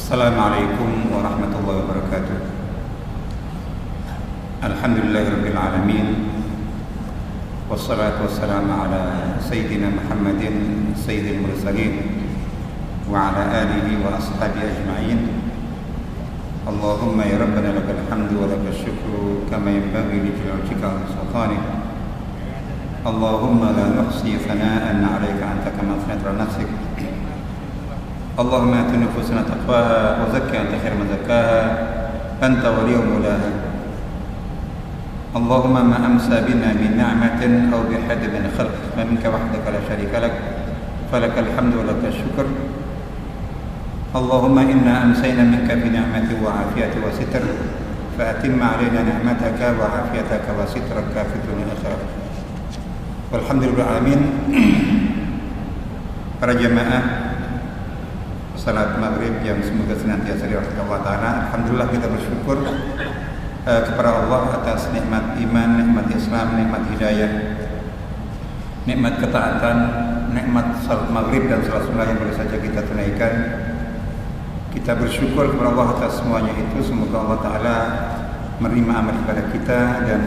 Assalamualaikum warahmatullahi wabarakatuh. Alhamdulillahirabbil alamin. Wassalatu wassalamu ala sayyidina Muhammadin sayyidil mursalin wa ala alihi wa ashabihi ajma'in. Allahumma ya rabbana lakal hamdu wa lakal syukru kama yanbaghi li jalaalika wa sultanik. Allahumma la nuhsi thana'an 'alaika anta kama athnayta 'ala nafsik. Allahumma ati nufusana taqwaha wa zakkiha anta khairu man zakkaha anta waliyyu mawlaha. Allahumma ma amsa bina min ni'matin aw bi hadin min khalqik fa minka wahdaka la syarika lak falakal hamdu wa lakal syukr. Allahumma inna amsayna minka bi ni'mati wa afiyati wa sitr fa atimma 'alaina ni'mataka wa afiyataka wa sitraka fid dunya wal akhirah. Walhamdulillahil alamin. Para jamaah salat maghrib yang semoga senantiasa dirahmati Allah Ta'ala. Alhamdulillah kita bersyukur kepada Allah atas nikmat iman, nikmat Islam, nikmat hidayah, nikmat ketaatan, nikmat salat maghrib dan salat sunnah yang boleh saja kita tunaikan. Kita bersyukur kepada Allah atas semuanya itu. Semoga Allah Ta'ala menerima amal ibadah kita dan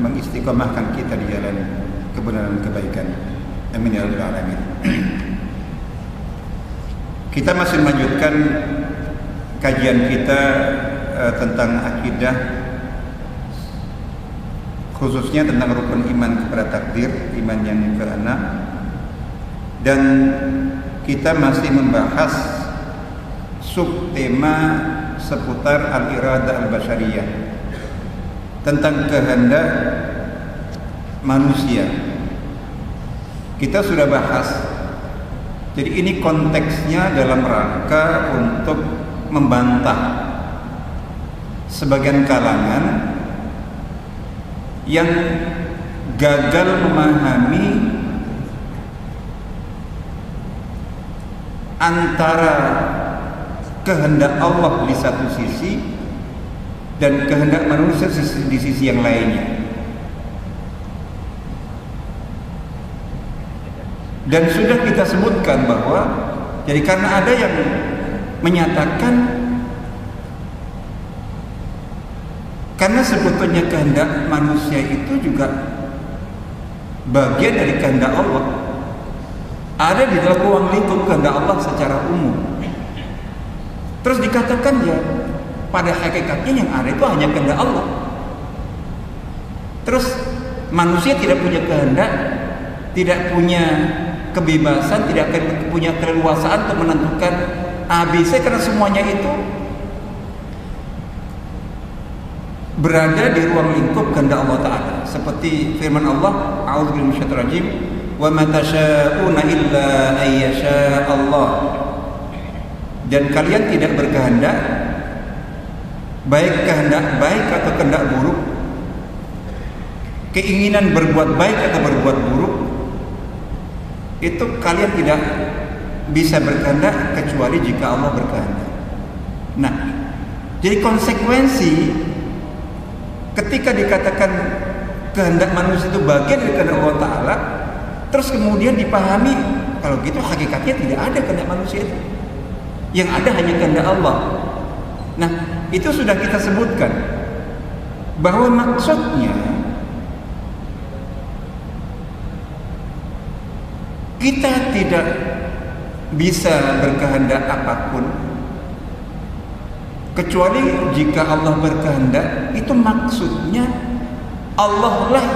mengistiqomahkan kita di jalan kebenaran dan kebaikan. Amin ya rabbal alamin. Kita masih melanjutkan kajian kita tentang akidah, khususnya tentang rukun iman kepada takdir, iman yang keenam, dan kita masih membahas subtema seputar al-irada al-basyariyah, tentang kehendak manusia. Kita sudah bahas. Jadi ini konteksnya dalam rangka untuk membantah sebagian kalangan yang gagal memahami antara kehendak Allah di satu sisi dan kehendak manusia di sisi yang lainnya. Dan sudah kita sebutkan bahwa jadi karena ada yang menyatakan karena sebetulnya kehendak manusia itu juga bagian dari kehendak Allah, ada di dalam ruang lingkup kehendak Allah secara umum. Terus dikatakan ya pada hakikatnya yang ada itu hanya kehendak Allah. Terus manusia tidak punya kehendak, tidak punya kebebasan, tidak akan punya keleluasaan untuk menentukan ABC karena semuanya itu berada di ruang lingkup kehendak Allah Ta'ala. Seperti firman Allah, a'udzubillahi minasyaitonir rajim, wa ma tasyauna illa ayyasha Allah. Dan kalian tidak berkehendak baik kehendak baik atau kehendak buruk, keinginan berbuat baik atau berbuat buruk, itu kalian tidak bisa berkehendak kecuali jika Allah berkehendak. Nah, jadi konsekuensi ketika dikatakan kehendak manusia itu bagian dari kehendak Allah Ta'ala, terus kemudian dipahami kalau gitu hakikatnya tidak ada kehendak manusia itu, yang ada hanya kehendak Allah. Nah, itu sudah kita sebutkan bahwa maksudnya kita tidak bisa berkehendak apapun kecuali jika Allah berkehendak. Itu maksudnya Allah lah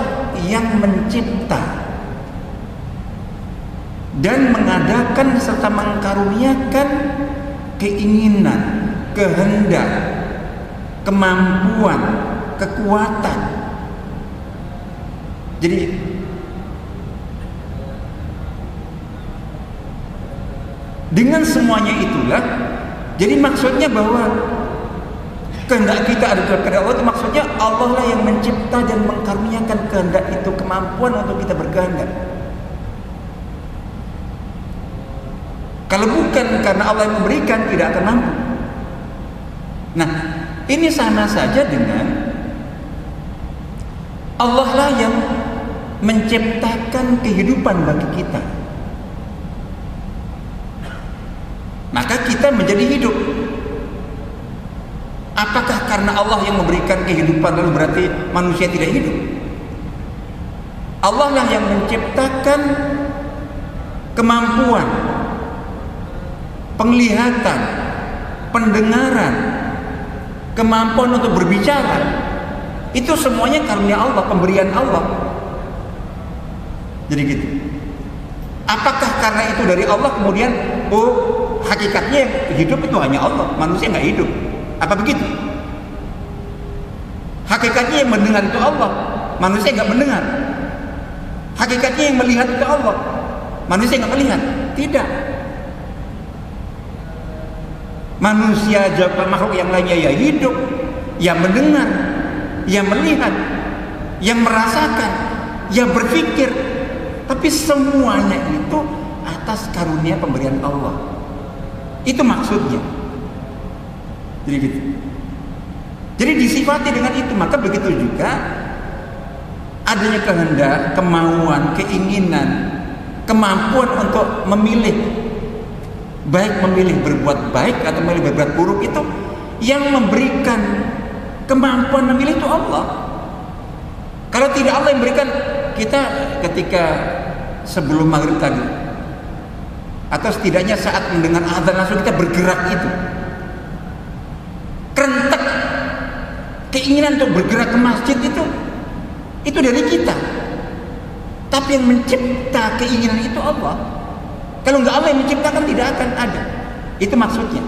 yang mencipta dan mengadakan serta mengkaruniakan keinginan, kehendak, kemampuan, kekuatan. Jadi dengan semuanya itulah, jadi maksudnya bahwa kehendak kita ada dalam kehendak Allah itu maksudnya Allah lah yang mencipta dan mengkaruniakan kehendak itu, kemampuan untuk kita berkehendak. Kalau bukan karena Allah yang memberikan, tidak akan mampu. Nah, ini sama saja dengan Allah lah yang menciptakan kehidupan bagi kita. Maka kita menjadi hidup. Apakah karena Allah yang memberikan kehidupan lalu berarti manusia tidak hidup? Allah lah yang menciptakan kemampuan, penglihatan, pendengaran, kemampuan untuk berbicara. Itu semuanya karunia Allah, pemberian Allah. Jadi gitu. Apakah karena itu dari Allah kemudian hakikatnya yang hidup itu hanya Allah, manusia nggak hidup? Apa begitu? Hakikatnya yang mendengar itu Allah, manusia nggak mendengar. Hakikatnya yang melihat itu Allah, manusia nggak melihat. Tidak. Manusia juga makhluk yang lainnya ya hidup, yang mendengar, yang melihat, yang merasakan, yang berpikir. Tapi semuanya itu atas karunia pemberian Allah. Itu maksudnya. Jadi gitu. Jadi disifati dengan itu. Maka begitu juga adanya kehendak, kemauan, keinginan, kemampuan untuk memilih, baik memilih berbuat baik atau memilih berbuat buruk, itu yang memberikan kemampuan memilih itu Allah. Kalau tidak Allah yang berikan, kita ketika sebelum maghrib tadi atau setidaknya saat mendengar azan langsung kita bergerak, itu kerentek keinginan untuk bergerak ke masjid, itu dari kita. Tapi yang mencipta keinginan itu Allah. Kalau nggak Allah yang menciptakan, tidak akan ada. Itu maksudnya.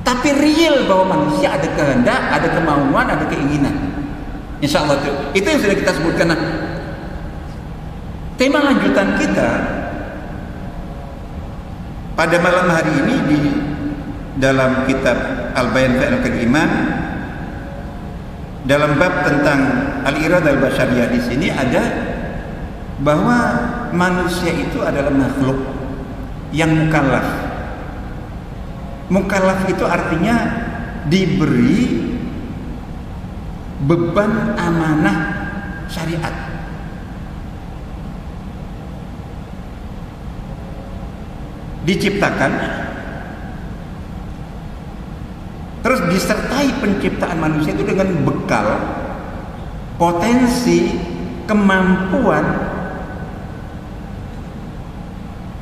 Tapi real bahwa manusia ada kehendak, ada kemauan, ada keinginan. Insya Allah itu yang sudah kita sebutkan. Nah, tema lanjutan kita pada malam hari ini di dalam kitab Al-Bayan fi Al-Iman, dalam bab tentang al-iradah al-basyariyah, di sini ada bahwa manusia itu adalah makhluk yang mukallaf. Mukallaf itu artinya diberi beban amanah syariat. Diciptakan, terus disertai penciptaan manusia itu dengan bekal, potensi, kemampuan.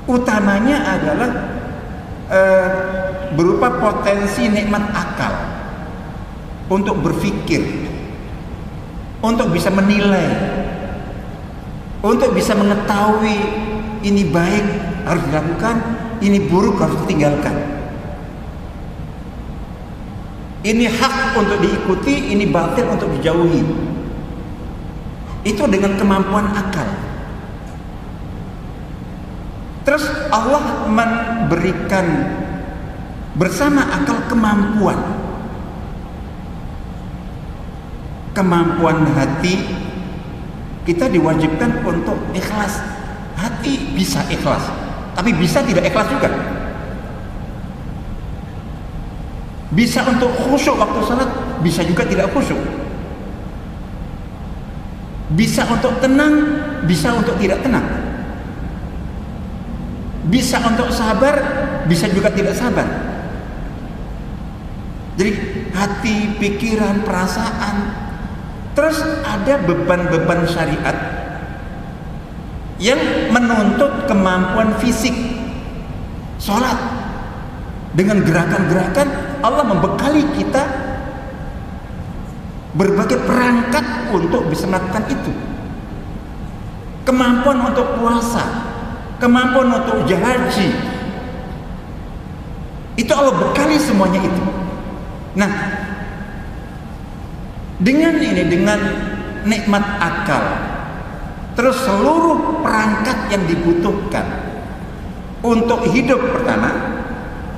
Utamanya adalah berupa potensi nikmat akal untuk berpikir, untuk bisa menilai, untuk bisa mengetahui ini baik harus dilakukan, ini buruk harus ditinggalkan, ini hak untuk diikuti, ini batil untuk dijauhi. Itu dengan kemampuan akal. Terus Allah memberikan bersama akal kemampuan hati. Kita diwajibkan untuk ikhlas. Hati bisa ikhlas, tapi bisa tidak ikhlas juga. Bisa untuk khusyuk waktu salat, bisa juga tidak khusyuk. Bisa untuk tenang, bisa untuk tidak tenang. Bisa untuk sabar, bisa juga tidak sabar. Jadi hati, pikiran, perasaan. Terus ada beban-beban syariat yang menuntut kemampuan fisik. Sholat dengan gerakan-gerakan, Allah membekali kita berbagai perangkat untuk bisa melakukan itu. Kemampuan untuk puasa, kemampuan untuk haji, itu Allah bekali semuanya itu. Nah, dengan ini, dengan nikmat akal, terus seluruh perangkat yang dibutuhkan untuk hidup pertama,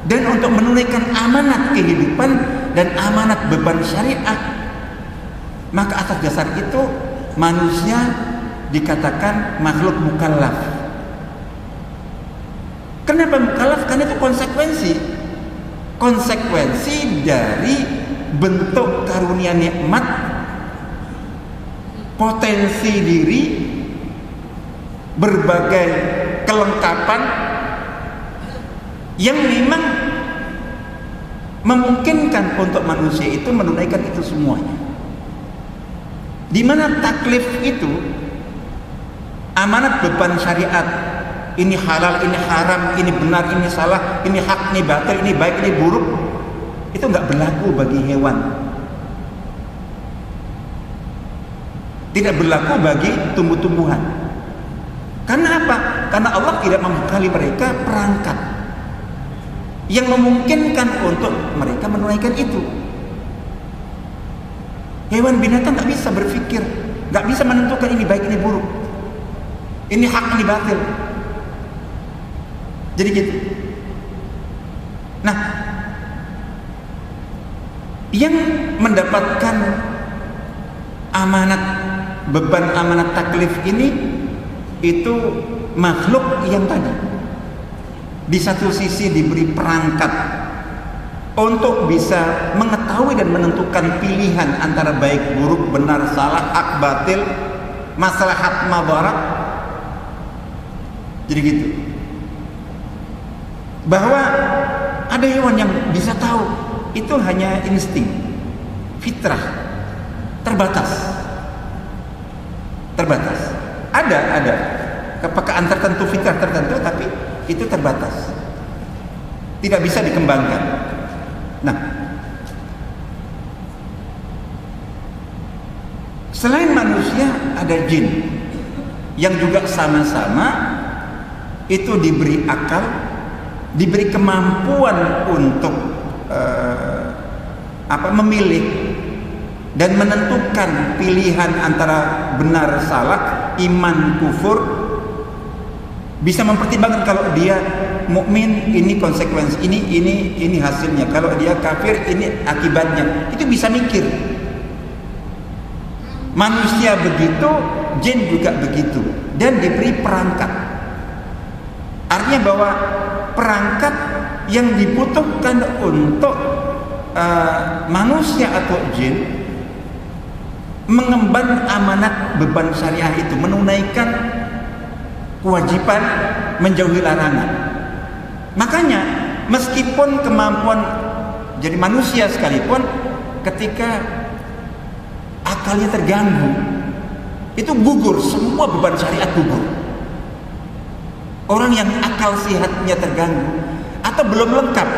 dan untuk menunaikan amanat kehidupan dan amanat beban syariat, maka atas dasar itu manusia dikatakan makhluk mukallaf. Kenapa mukallaf? Karena itu konsekuensi dari bentuk karunia nikmat, potensi diri, berbagai kelengkapan yang memang memungkinkan untuk manusia itu menunaikan itu semuanya. Di mana taklif itu amanat beban syariat, ini halal, ini haram, ini benar, ini salah, ini hak, ini batil, ini baik, ini buruk, itu nggak berlaku bagi hewan, tidak berlaku bagi tumbuh-tumbuhan. Karena apa? Karena Allah tidak membekali mereka perangkat yang memungkinkan untuk mereka menunaikan itu. Hewan binatang nggak bisa berpikir, nggak bisa menentukan ini baik, ini buruk, ini hak, ini batil. Jadi gitu. Nah, yang mendapatkan amanat, beban amanat taklif ini itu makhluk yang tadi di satu sisi diberi perangkat untuk bisa mengetahui dan menentukan pilihan antara baik buruk, benar salah, hak batil, maslahat madarat. Jadi gitu. Bahwa ada hewan yang bisa tahu, itu hanya insting, fitrah, terbatas. Ada kepekaan tertentu, fitrah tertentu, tapi itu terbatas, tidak bisa dikembangkan. Nah, selain manusia ada jin yang juga sama-sama itu diberi akal, diberi kemampuan untuk memilih dan menentukan pilihan antara benar salah, iman kufur, bisa mempertimbangkan kalau dia mukmin ini konsekuensi ini hasilnya, kalau dia kafir ini akibatnya. Itu bisa mikir. Manusia begitu, jin juga begitu, dan diberi perangkat. Artinya bahwa perangkat yang dibutuhkan untuk manusia atau jin mengemban amanat beban syariah itu, menunaikan kewajiban menjauhi larangan. Makanya meskipun kemampuan jadi manusia sekalipun, ketika akalnya terganggu, itu gugur, semua beban syariat gugur. Orang yang akal sehatnya terganggu atau belum lengkap,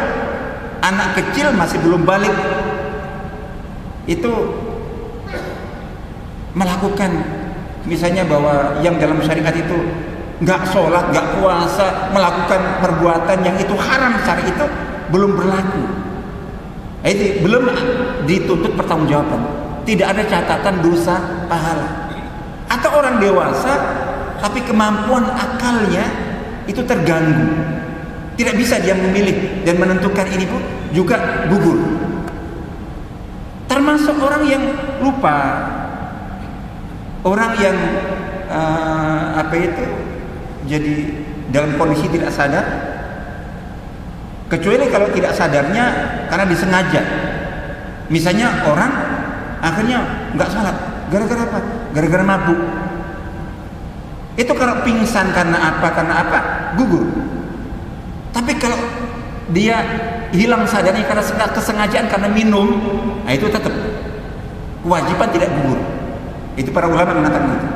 anak kecil masih belum balik, itu melakukan misalnya bahwa yang dalam syariat itu nggak sholat, nggak puasa, melakukan perbuatan yang itu haram secara itu belum berlaku. Itu belum dituntut pertanggungjawaban, tidak ada catatan dosa pahala. Atau orang dewasa tapi kemampuan akalnya itu terganggu, tidak bisa dia memilih dan menentukan, ini pun juga gugur. Termasuk orang yang lupa, orang yang jadi dalam kondisi tidak sadar, kecuali kalau tidak sadarnya karena disengaja. Misalnya orang akhirnya nggak sholat, gara-gara apa? Gara-gara mabuk. Itu kalau pingsan karena apa, gugur. Tapi kalau dia hilang sadarnya karena kesengajaan, karena minum, nah itu tetap kewajiban, tidak gugur. Itu para ulama mengatakan itu.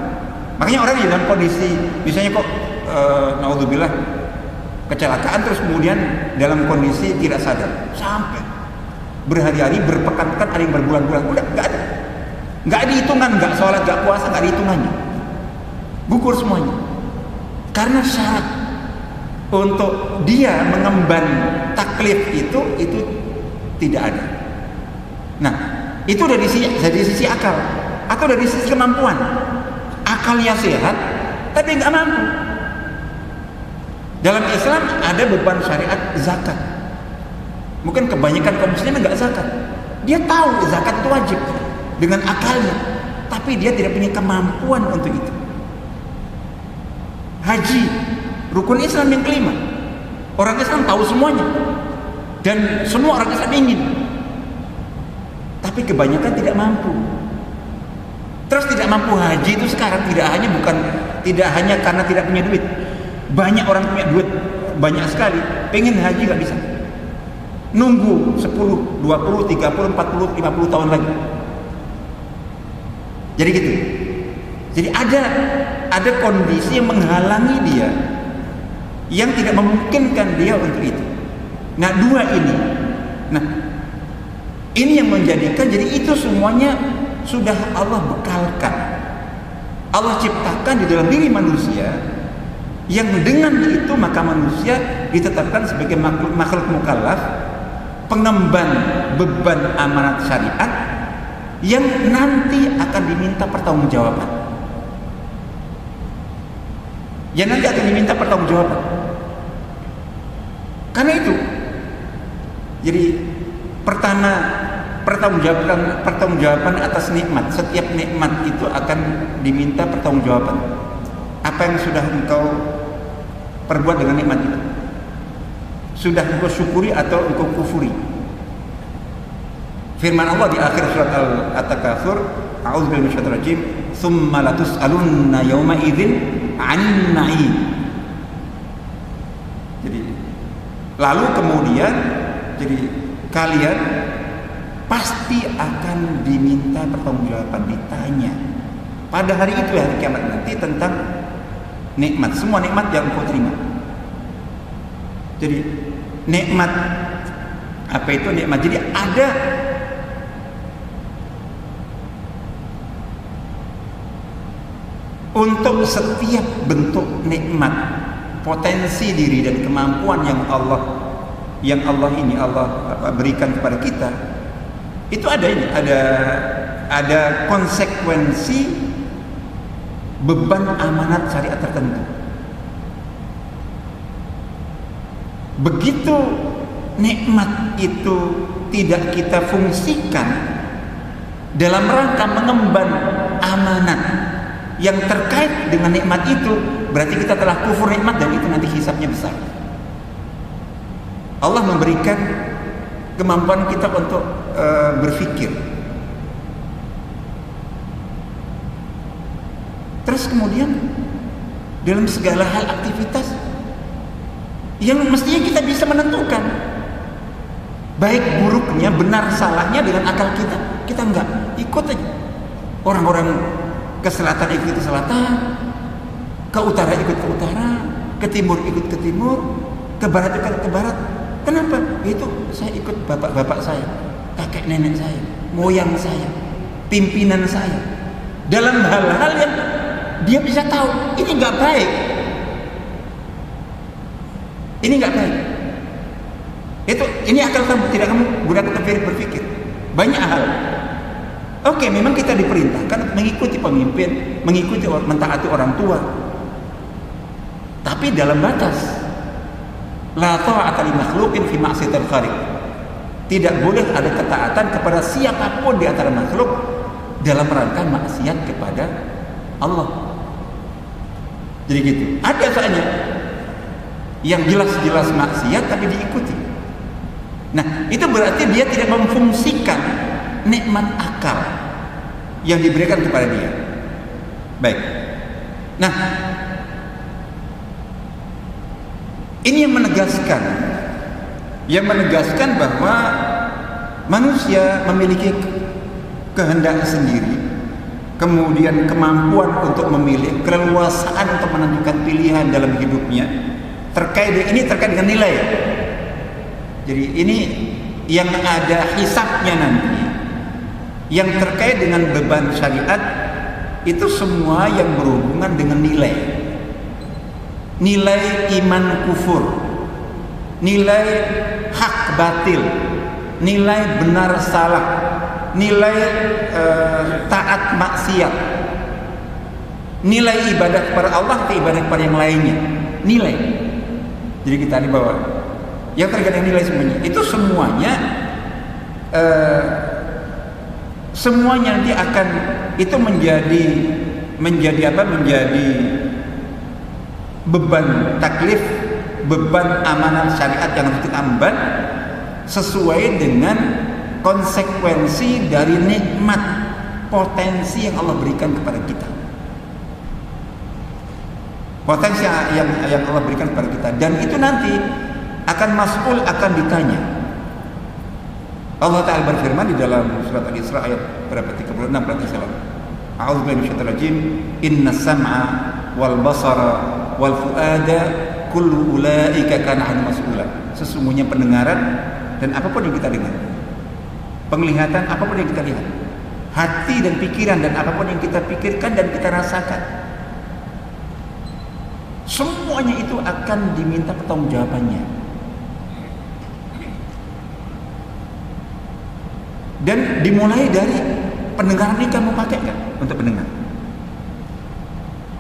Makanya orang yang dalam kondisi misalnya naudzubillah kecelakaan, terus kemudian dalam kondisi tidak sadar sampai berhari-hari, berpekan-pekan, ada yang berbulan-bulan, udah nggak ada hitungan, nggak sholat, nggak puasa, nggak ada hitungannya, gugur semuanya. Karena syarat untuk dia mengemban taklif itu tidak ada. Nah, itu dari sisi akal atau dari sisi kemampuan. Akalnya sehat tapi nggak mampu. Dalam Islam ada beban syariat zakat. Mungkin kebanyakan kaum muslimin nggak zakat. Dia tahu zakat itu wajib dengan akalnya, tapi dia tidak punya kemampuan untuk itu. Haji, rukun Islam yang kelima. Orang Islam tahu semuanya dan semua orang Islam ingin, tapi kebanyakan tidak mampu. Terus tidak mampu haji itu sekarang tidak hanya karena tidak punya duit. Banyak orang punya duit banyak sekali, pengen haji nggak bisa. nunggu 10, 20, 30, 40, 50 tahun lagi. Jadi gitu. Jadi ada kondisi yang menghalangi dia, yang tidak memungkinkan dia untuk itu. Nah, dua ini. Nah, ini yang menjadikan, jadi itu semuanya sudah Allah bekalkan. Allah ciptakan di dalam diri manusia, yang dengan itu maka manusia ditetapkan sebagai makhluk mukallaf, pengemban beban amanat syariat yang nanti akan diminta pertanggungjawaban. Yang nanti akan diminta pertanggungjawaban. Karena itu, jadi pertama, pertanggungjawaban atas nikmat. Setiap nikmat itu akan diminta pertanggungjawaban. Apa yang sudah engkau perbuat dengan nikmat itu? Sudah engkau syukuri atau engkau kufuri? Firman Allah di akhir surat At-Takatsur, a'udzubillahi minasyaitonir rajim, "Tsumma latus'alunna yauma idzin 'anil na'im." Jadi lalu kemudian, jadi kalian pasti akan diminta pertanggungjawaban, ditanya pada hari itu, hari kiamat nanti, tentang nikmat, semua nikmat yang kau terima. Jadi nikmat apa itu nikmat? Jadi ada untuk setiap bentuk nikmat, potensi diri dan kemampuan yang Allah berikan kepada kita, itu ada konsekuensi beban amanat syariat tertentu. Begitu nikmat itu tidak kita fungsikan dalam rangka mengemban amanat yang terkait dengan nikmat itu, berarti kita telah kufur nikmat, dan itu nanti hisabnya besar. Allah memberikan kemampuan kita untuk berpikir. Terus kemudian dalam segala hal aktivitas yang mestinya kita bisa menentukan baik buruknya, benar salahnya dengan akal kita enggak, ikut aja. Orang-orang ke selatan ikut ke selatan, ke utara ikut ke utara, ke timur ikut ke timur, ke barat ikut ke barat. Kenapa? Itu saya ikut bapak-bapak saya, kakek nenek saya, moyang saya, pimpinan saya, dalam hal-hal yang dia bisa tahu ini nggak baik, ini nggak baik. Ini akal kamu, tidak kamu gunakan untuk berpikir banyak hal. Oke, memang kita diperintahkan mengikuti pemimpin, mentaati orang tua, tapi dalam batas. La ta'ata li makhluqin fi ma'siyatil khaliq. Tidak boleh ada ketaatan kepada siapapun di antara makhluk dalam rangka maksiat kepada Allah. Jadi gitu. Ada soalnya yang jelas-jelas maksiat tapi diikuti. Nah, itu berarti dia tidak memfungsikan nikmat akal yang diberikan kepada dia. Baik. Nah, ini yang menegaskan bahwa manusia memiliki kehendak sendiri, kemudian kemampuan untuk memilih, keleluasaan untuk menentukan pilihan dalam hidupnya. Terkait dengan nilai. Jadi ini yang ada hisabnya nanti, yang terkait dengan beban syariat, itu semua yang berhubungan dengan nilai. Nilai iman kufur, nilai hak batil, nilai benar salah, nilai taat maksiat, nilai ibadah kepada Allah atau ibadah kepada yang lainnya, nilai. Jadi kita ini bahwa yang terkait dengan nilai semuanya itu semuanya nanti akan itu menjadi beban taklif, beban amanat syariat yang harus kita emban sesuai dengan konsekuensi dari nikmat potensi yang Allah berikan kepada kita. Potensi yang Allah berikan kepada kita, dan itu nanti akan mas'ul, akan ditanya Allah Ta'ala berfirman di dalam surat Al-Isra ayat berapa 36 berarti salah. A'udzubillahi minasyaitonir rajim. Innas sam'a wal basara wal fuada kullu ulaika kana anhu mas'ula. Sesungguhnya pendengaran dan apapun yang kita dengar, penglihatan apapun yang kita lihat, hati dan pikiran dan apapun yang kita pikirkan dan kita rasakan, semuanya itu akan diminta pertanggungjawabannya. Dan dimulai dari pendengaran ini kamu pakai nggak untuk mendengar.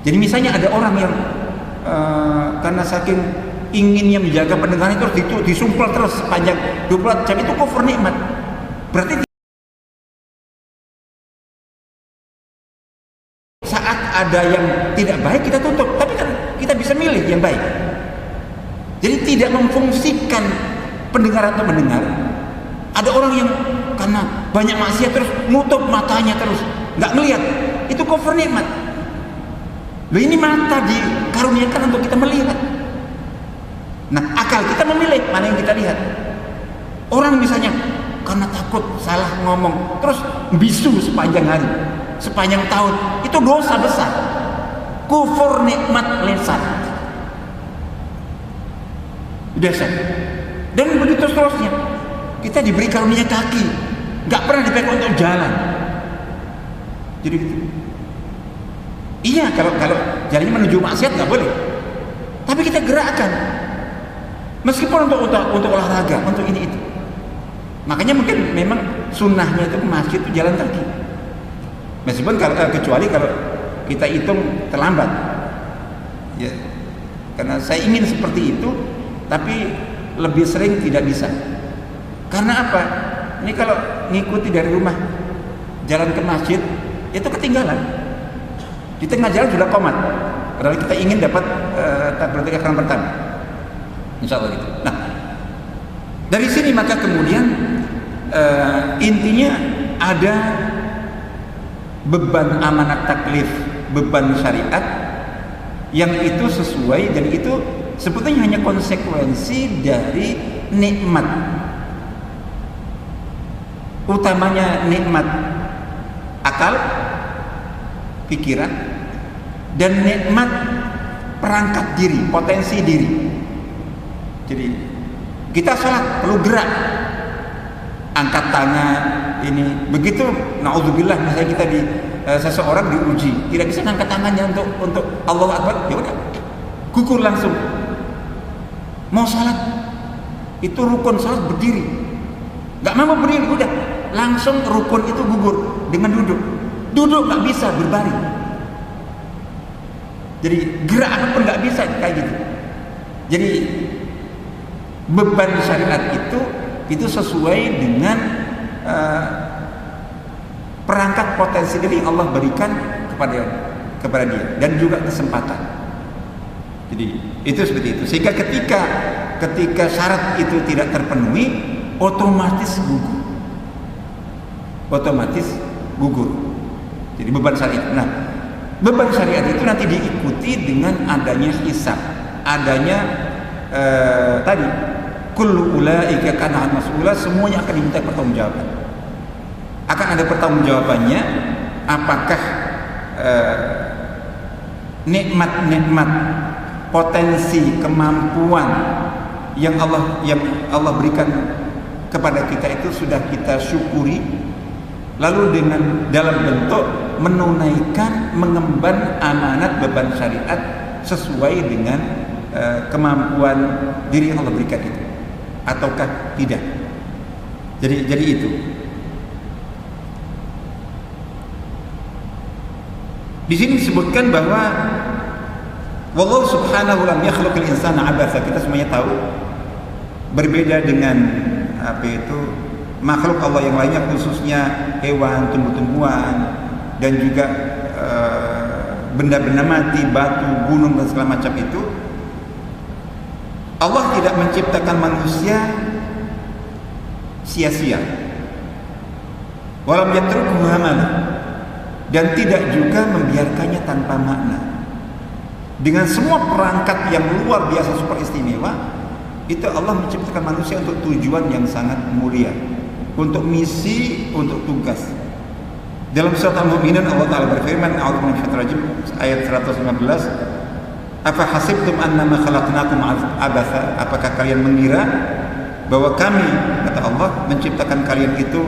Jadi misalnya ada orang yang karena saking inginnya menjaga pendengaran itu disumpel terus sepanjang 24 jam, itu kufur nikmat. Berarti saat ada yang tidak baik kita tutup, tapi kan kita bisa milih yang baik. Jadi tidak memfungsikan pendengaran untuk mendengar. Ada orang yang karena banyak maksiat terus nutup matanya terus, nggak ngelihat, itu kufur nikmat. Loh, ini mata dikaruniakan untuk kita melihat. Nah, akal kita memilih mana yang kita lihat. Orang misalnya karena takut salah ngomong terus bisu sepanjang hari, sepanjang tahun, itu dosa besar. Kufur nikmat lisan. Dasar. Dan begitu seterusnya. Kita diberi karunia kaki, nggak pernah dipakai untuk jalan. Jadi gitu. Iya, kalau jalannya menuju maksiat nggak boleh. Tapi kita gerakkan. Meskipun untuk olahraga, untuk ini itu. Makanya mungkin memang sunnahnya itu ke masjid itu jalan kaki. Meskipun kecuali kalau kita hitung terlambat. Ya. Karena saya ingin seperti itu, tapi lebih sering tidak bisa. Karena apa? Ini kalau ngikuti dari rumah jalan ke masjid itu ketinggalan. Di tengah jalan sudah komat. Padahal kita ingin dapat takbiratul ihram pertama. Insya Allah gitu. Nah, dari sini maka kemudian intinya ada beban amanat taklif, beban syariat yang itu sesuai, dan itu sebetulnya hanya konsekuensi dari nikmat. Utamanya nikmat akal, pikiran, dan nikmat perangkat diri, potensi diri. Jadi kita sholat perlu gerak, angkat tangan, ini begitu. Naudzubillah, misalnya kita seseorang diuji tidak bisa angkat tangannya untuk Allahu Akbar, ya udah gugur langsung. Mau sholat itu rukun sholat berdiri, nggak mau berdiri, udah langsung rukun itu gugur dengan duduk nggak bisa berbaring. Jadi gerak apapun nggak bisa kayak gitu. Jadi beban syariat itu sesuai dengan perangkat potensi diri yang Allah berikan kepada dia, dan juga kesempatan. Jadi itu seperti itu. Sehingga ketika syarat itu tidak terpenuhi, otomatis gugur. Jadi beban syariat. Nah, beban syariat itu nanti diikuti dengan adanya hisab, adanya tadi kullu ulaika kana mas'ula, semuanya akan diminta pertanggungjawaban. Akan ada pertanggungjawabannya, apakah nikmat-nikmat potensi kemampuan yang Allah berikan kepada kita itu sudah kita syukuri, lalu dalam bentuk menunaikan, mengemban amanat beban syariat sesuai dengan kemampuan diri yang Allah berikan itu, ataukah tidak. Jadi itu. Di sini disebutkan bahwa wallahu subhanahu lam yakhluqil insana abatsa. Kita semuanya tahu, berbeda dengan makhluk Allah yang lainnya, khususnya hewan, tumbuh-tumbuhan, dan juga benda-benda mati, batu, gunung, dan segala macam itu. Allah tidak menciptakan manusia sia-sia, walam yatrukuhu hamala, dan tidak juga membiarkannya tanpa makna. Dengan semua perangkat yang luar biasa super istimewa, itu Allah menciptakan manusia untuk tujuan yang sangat mulia. untuk misi, untuk tugas. Dalam surat Al-Mu'minun Allah Ta'ala berfirman, a'udzu minasyaitonir rajim, ayat 115, "Afa hasibtum annama khalaqnakum abatha?" Apakah kalian mengira bahwa kami, kata Allah, menciptakan kalian itu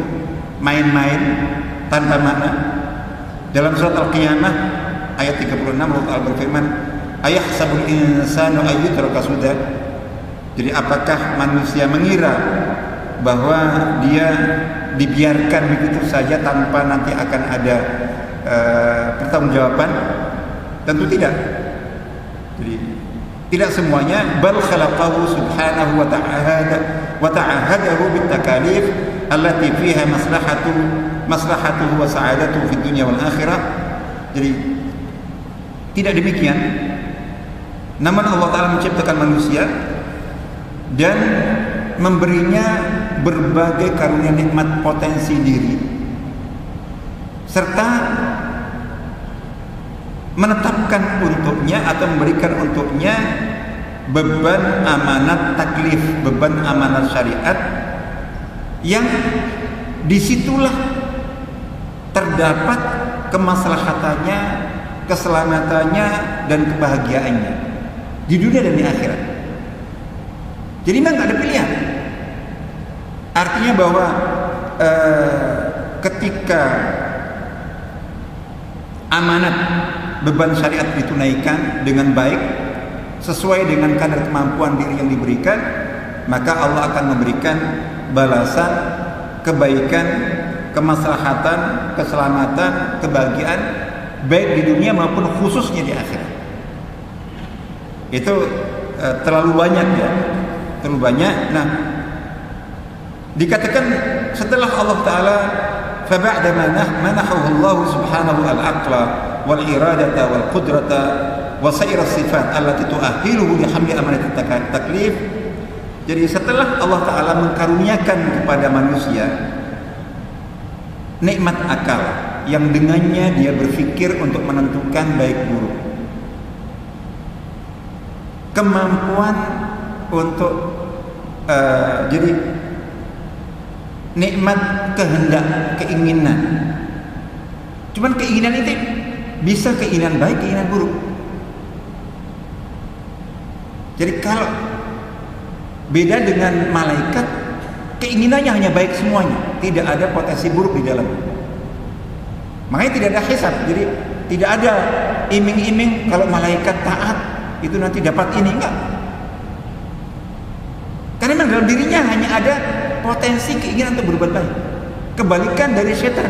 main-main tanpa makna? Dalam surat Al-Qiyamah ayat 36 Allah Ta'ala berfirman, "Ayahsabul insanu ayyutraka sudah?" Jadi apakah manusia mengira bahwa dia dibiarkan begitu saja tanpa nanti akan ada pertanggungjawaban? Tentu tidak. Jadi tidak semuanya, bal khalaqahu subhanahu wa ta'ahadahu bitakalif allati fiha maslahatuhu wa sa'adatuhu fid dunya wal akhirah. Jadi tidak demikian. Namun Allah Ta'ala menciptakan manusia dan memberinya berbagai karunia nikmat potensi diri, serta menetapkan untuknya atau memberikan untuknya beban amanat taklif, beban amanat syariat, yang disitulah terdapat kemaslahatannya, keselamatannya, dan kebahagiaannya di dunia dan di akhirat. Jadi memang nggak ada pilihan. Artinya bahwa ketika amanat beban syariat ditunaikan dengan baik sesuai dengan kadar kemampuan diri yang diberikan, maka Allah akan memberikan balasan kebaikan, kemaslahatan, keselamatan, kebahagiaan baik di dunia maupun khususnya di akhirat. Itu terlalu banyak ya, terlalu banyak. Nah, dikatakan setelah Allah Ta'ala فَبَعْدَ مَنَحَهُ اللَّهُ سُبْحَانَهُ الْعَقْلَ وَالْإِرَادَةَ وَالْقُدْرَةَ وَسَائِرَ الصِّفَاتِ الَّتِي تُؤَهِّلُهُ لِحَمْلِ أَمَانَةِ التَّكْلِيفِ. Jadi setelah Allah Ta'ala mengkaruniakan kepada manusia nikmat akal yang dengannya dia berpikir untuk menentukan baik buruk, kemampuan untuk jadi nikmat kehendak, keinginan. Cuman keinginan itu bisa keinginan baik, keinginan buruk. Jadi kalau beda dengan malaikat, keinginannya hanya baik semuanya, tidak ada potensi buruk di dalam. Makanya tidak ada hisab. Jadi tidak ada iming-iming kalau malaikat taat itu nanti dapat ini, enggak. Karena memang dalam dirinya hanya ada potensi keinginan untuk berbuat baik. Kebalikan dari setan.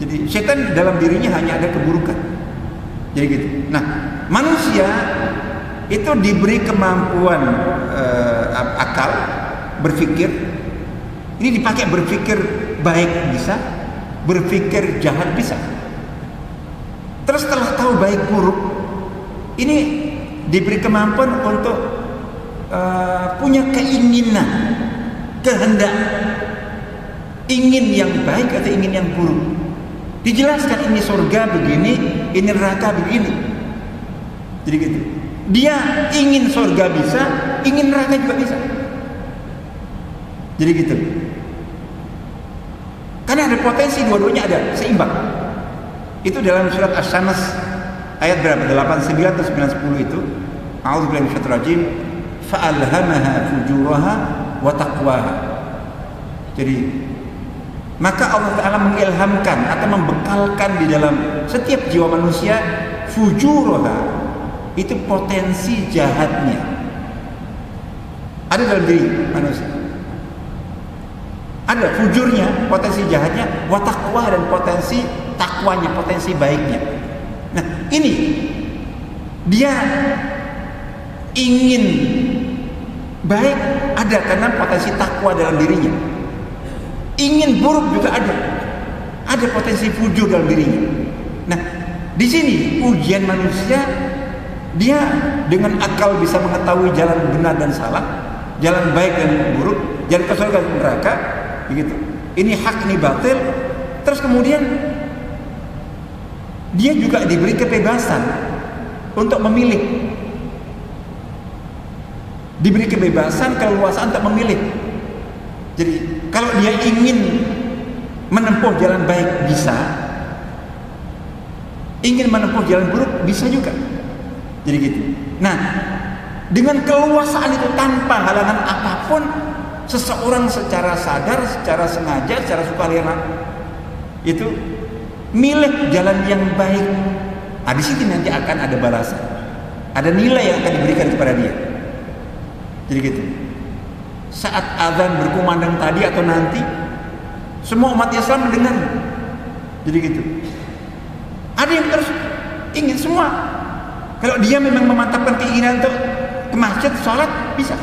Jadi setan dalam dirinya hanya ada keburukan. Jadi gitu. Nah, manusia itu diberi kemampuan akal, berpikir. Ini dipakai berpikir baik bisa, berpikir jahat bisa. Terus setelah tahu baik buruk, ini diberi kemampuan untuk punya keinginan, kehendak, ingin yang baik atau ingin yang buruk. Dijelaskan ini surga begini, ini neraka begini. Jadi gitu. Dia ingin surga bisa, ingin neraka juga bisa. Jadi gitu. Karena ada potensi, dua-duanya ada, seimbang. Itu dalam surat Asy-Syams ayat berapa? 89 atau 910 itu. A'udzubillahi minasyaitonir rajim. Fa'alhamaha fujuraha wa taqwaha. Jadi maka Allah Ta'ala mengilhamkan atau membekalkan di dalam setiap jiwa manusia fujuraha, itu potensi jahatnya ada dalam diri manusia. Ada fujurnya, potensi jahatnya, wa taqwa, dan potensi takwanya, potensi baiknya. Nah, ini dia ingin baik ada karena potensi takwa dalam dirinya. Ingin buruk juga ada potensi fujur dalam dirinya. Nah, di sini ujian manusia, dia dengan akal bisa mengetahui jalan benar dan salah, jalan baik dan buruk, jalan ke surga dan neraka, begitu. Ini hak, ini batil. Terus kemudian dia juga diberi kebebasan untuk memilih. Diberi kebebasan, keleluasaan untuk memilih. Jadi kalau dia ingin menempuh jalan baik bisa, ingin menempuh jalan buruk bisa juga. Jadi gitu. Nah, dengan keluasaan itu tanpa halangan apapun, seseorang secara sadar, secara sengaja, secara sukarela itu milih jalan yang baik. Di situ nanti akan ada balasan, ada nilai yang akan diberikan kepada dia. Jadi gitu. Saat azan berkumandang tadi atau nanti, semua umat Islam mendengar. Jadi gitu. Ada yang terus ingin semua. Kalau dia memang memantapkan keinginan untuk ke masjid, sholat, bisa.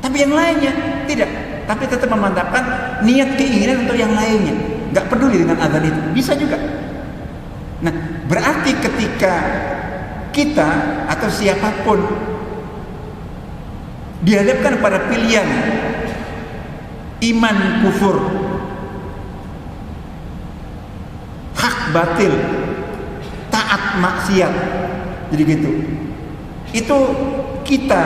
Tapi yang lainnya tidak. Tapi tetap memantapkan niat keinginan untuk yang lainnya. Gak peduli dengan azan itu. Bisa juga. Nah, berarti ketika kita atau siapapun dihadapkan pada pilihan iman kufur, hak batil, taat maksiat, jadi gitu. Itu kita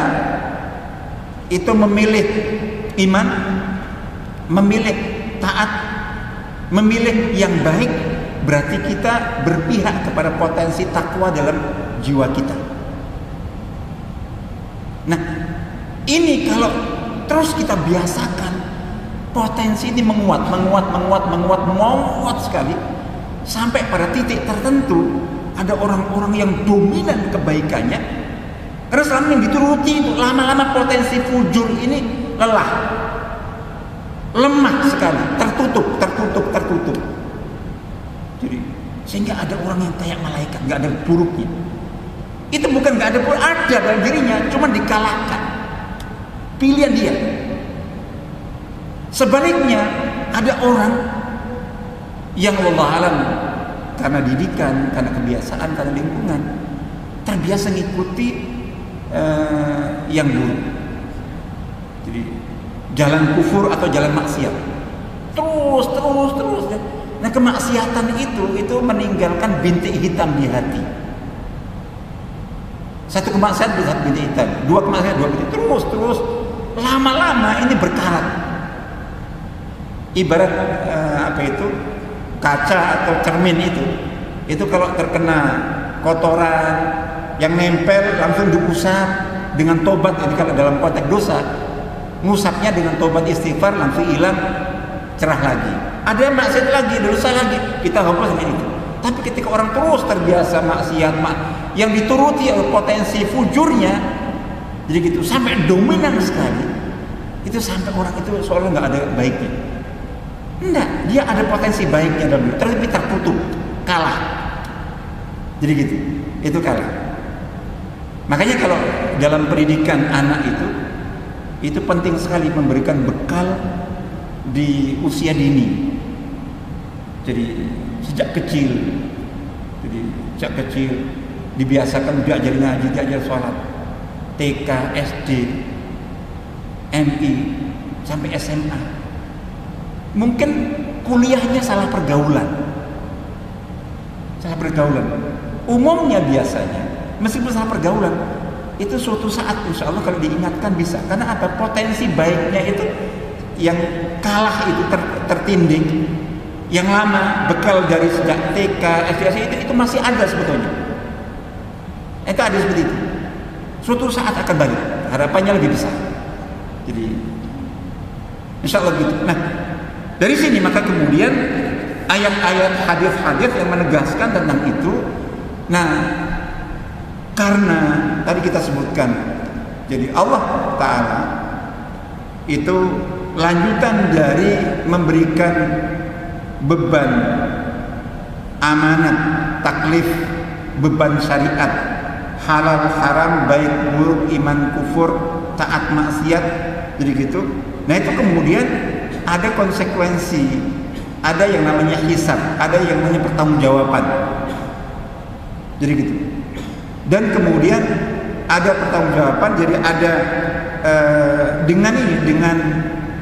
itu memilih iman, memilih taat, memilih yang baik, berarti kita berpihak kepada potensi takwa dalam jiwa kita. Nah, ini kalau terus kita biasakan, potensi ini menguat sekali, sampai pada titik tertentu ada orang-orang yang dominan kebaikannya, karena selama ini dituruti, itu lama-lama potensi fujur ini lelah, lemah sekali, tertutup. Jadi sehingga ada orang yang kayak malaikat, nggak ada buruknya. Itu bukan nggak ada buruk, ada dalam dirinya, cuma dikalahkan. Pilihan dia. Sebaliknya ada orang yang wallahu alam karena didikan, karena kebiasaan, karena lingkungan terbiasa ngikuti yang buruk. Jadi jalan kufur atau jalan maksiat. Terus. Nah, kemaksiatan itu meninggalkan bintik hitam di hati. Satu kemaksiatan bisa bintik hitam, dua kemaksiatan dua bintik, terus lama-lama ini berkarat. Ibarat kaca atau cermin itu kalau terkena kotoran yang nempel langsung diusap dengan tobat. Ini kalau dalam konteks dosa, ngusapnya dengan tobat istighfar langsung hilang, cerah lagi. Ada maksiat lagi, dosa lagi, kita hapus dengan itu. Tapi ketika orang terus terbiasa maksiat, yang dituruti oleh potensi fujurnya, jadi gitu sampai dominan sekali, itu sampai orang itu seolah nggak ada baiknya. Enggak, dia ada potensi baiknya dalam diri, tapi tertutup, kalah. Jadi gitu, itu kalah. Makanya kalau dalam pendidikan anak itu penting sekali memberikan bekal di usia dini. Jadi sejak kecil dibiasakan diajar ngaji, diajar sholat, TK, SD, MI sampai SMA. Mungkin kuliahnya salah pergaulan. Umumnya biasanya meskipun salah pergaulan, itu suatu saat insya Allah kalau diingatkan bisa. Karena apa? Potensi baiknya itu yang kalah itu tertinding. Yang lama bekal dari sejak TK, SD itu masih ada sebetulnya. Itu ada seperti itu. Suatu saat akan balik. Harapannya lebih besar. Jadi insya Allah gitu. Nah, dari sini maka kemudian ayat-ayat hadis-hadis yang menegaskan tentang itu. Nah, karena tadi kita sebutkan, jadi Allah Ta'ala itu lanjutan dari memberikan beban amanat, taklif, beban syariat, halal haram, baik buruk, iman kufur, taat maksiat, jadi gitu. Nah, itu kemudian ada konsekuensi, ada yang namanya hisab, ada yang namanya pertanggungjawaban, jadi gitu. Dan kemudian ada pertanggungjawaban, jadi ada dengan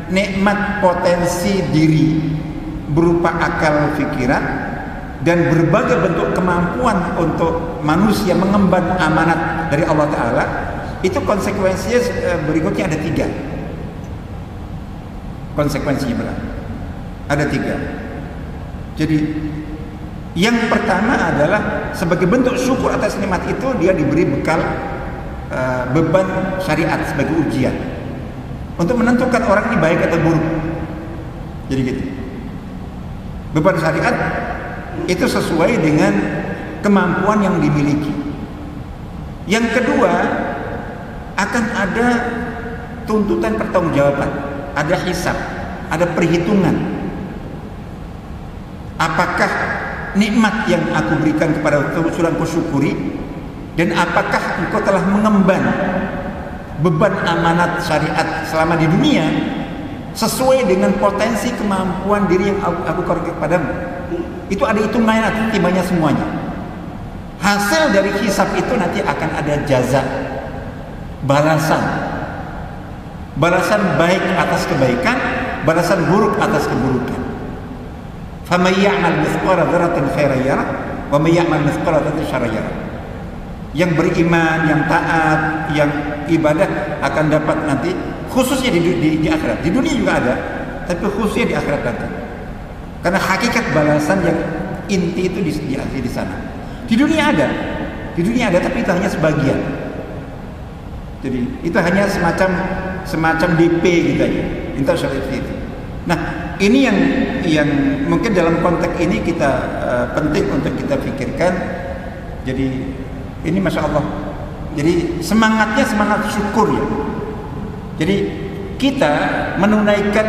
nikmat potensi diri berupa akal pikiran dan berbagai bentuk kemampuan untuk manusia mengemban amanat dari Allah Ta'ala. Itu konsekuensinya berikutnya ada 3. konsekuensinya berat. Ada 3. Jadi yang pertama adalah sebagai bentuk syukur atas nikmat itu, dia diberi bekal beban syariat sebagai ujian untuk menentukan orang ini baik atau buruk. Jadi gitu. Beban syariat itu sesuai dengan kemampuan yang dimiliki. Yang kedua, akan ada tuntutan pertanggungjawaban, ada hisab, ada perhitungan. Apakah nikmat yang aku berikan kepada sudah kau syukuri, dan apakah engkau telah mengemban beban amanat syariat selama di dunia sesuai dengan potensi kemampuan diri yang aku korek kepadamu. Itu ada hitungannya, nanti timbangannya semuanya. Hasil dari hisab itu nanti akan ada jaza, balasan baik atas kebaikan, balasan buruk atas keburukan. فَمَنْ يَعْمَلْ مِثْقَالَ ذَرَّةٍ خَيْرًا يَرَهُ وَمَنْ يَعْمَلْ مِثْقَالَ ذَرَّةٍ شَرًّا يَرَهُ. Yang beriman, yang taat, yang ibadah akan dapat nanti, khususnya di akhirat. Di dunia juga ada, tapi khususnya di akhirat nanti. Karena hakikat balasan yang inti itu di sana. Di dunia ada, tapi itu hanya sebagian. Jadi itu hanya semacam DP gitu aja. Itu. Nah, ini yang mungkin dalam konteks ini kita penting untuk kita pikirkan. Jadi ini masya Allah. Jadi semangatnya semangat syukur ya. Jadi kita menunaikan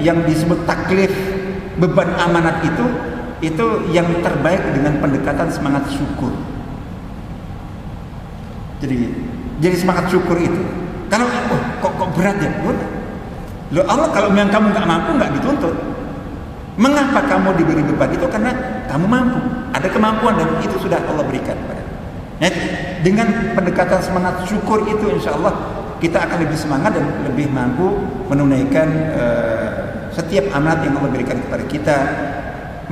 yang disebut taklif, beban amanat itu yang terbaik dengan pendekatan semangat syukur. Jadi semangat syukur itu. Kalau kok berat ya? Loh, Allah kalau memang kamu nggak mampu, nggak dituntut. Mengapa kamu diberi beban itu? Karena kamu mampu, ada kemampuan, dan itu sudah Allah berikan pada. Nah, dengan pendekatan semangat syukur itu, insya Allah kita akan lebih semangat dan lebih mampu menunaikan setiap amanat yang Allah berikan kepada kita,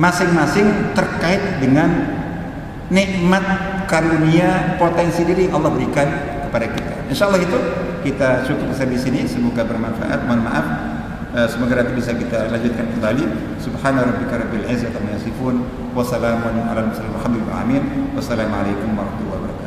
masing-masing terkait dengan nikmat karunia potensi diri yang Allah berikan kepada kita. Insya Allah itu kita cukup sampai di sini. Semoga bermanfaat. Mohon maaf, semoga nanti bisa kita lanjutkan kembali. Subhana rabbika rabbil izzati amma yasifun wa salamun alal mursalin walhamdulillahi rabbil alamin. Wassalamualaikum warahmatullahi wabarakatuh.